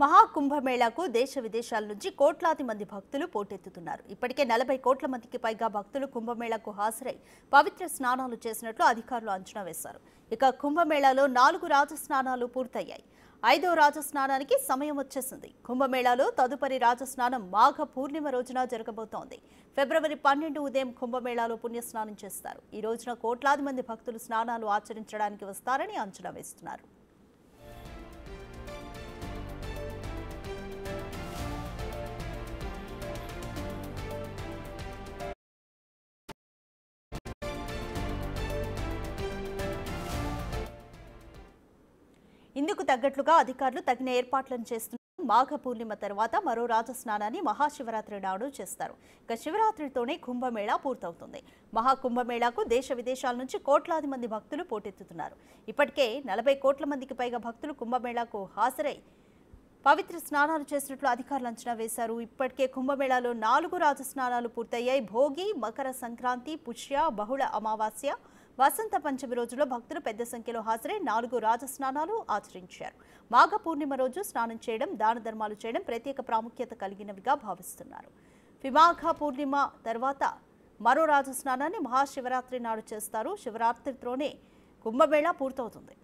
మహాకుంభమేళాకు దేశ విదేశాల నుంచి కోట్లాది మంది భక్తులు పోటెత్తుతున్నారు. ఇప్పటికే 40 కోట్ల మందికి పైగా భక్తులు కుంభమేళాకు హాజరై పవిత్ర స్నానాలు చేసినట్లు అధికారులు అంచనా వేశారు. ఇక కుంభమేళాలో 4 రాజస్నానాలు పూర్తయ్యాయి. 5వ రాజస్నానానికి సమయం వచ్చేసింది. కుంభమేళాలో తదుపరి రాజస్నానం మాఘ పూర్ణిమ రోజున జరగబోతోంది. ఫిబ్రవరి 12 ఉదయం కుంభమేళాలో పుణ్యస్నానం చేస్తారు. ఈ రోజున కోట్లాది మంది భక్తులు స్నానాలు ఆచరించడానికి వస్తారని అంచనా వేస్తున్నారు. ఇందుకు తగ్గట్లుగా అధికారులు తగిన ఏర్పాట్లను చేస్తున్నారు. మాఘ పూర్ణిమ తర్వాత మరో రాజస్నానాన్ని మహాశివరాత్రి నాడు చేస్తారు. ఇక శివరాత్రితోనే కుంభమేళా పూర్తవుతుంది. మహాకుంభమేళాకు దేశ విదేశాల నుంచి కోట్లాది మంది భక్తులు పోటెత్తుతున్నారు. ఇప్పటికే 40 కోట్ల మందికి పైగా భక్తులు కుంభమేళాకు హాజరై పవిత్ర స్నానాలు చేసినట్లు అధికారులు అంచనా వేశారు. ఇప్పటికే కుంభమేళాలో 4 రాజస్నానాలు పూర్తయ్యాయి. భోగి, మకర సంక్రాంతి, పుష్య, బహుళ అమావాస్య, వసంత పంచమి రోజుల్లో భక్తులు పెద్ద సంఖ్యలో హాజరై 4 రాజస్నానాలు ఆచరించారు. మాఘ పూర్ణిమ రోజు స్నానం చేయడం, దాన ధర్మాలు చేయడం ప్రత్యేక ప్రాముఖ్యత కలిగినవిగా భావిస్తున్నారు. మాఘ పూర్ణిమ తర్వాత మరో రాజస్నానాన్ని మహాశివరాత్రి నాడు చేస్తారు. శివరాత్రితోనే కుంభమేళా పూర్తవుతుంది.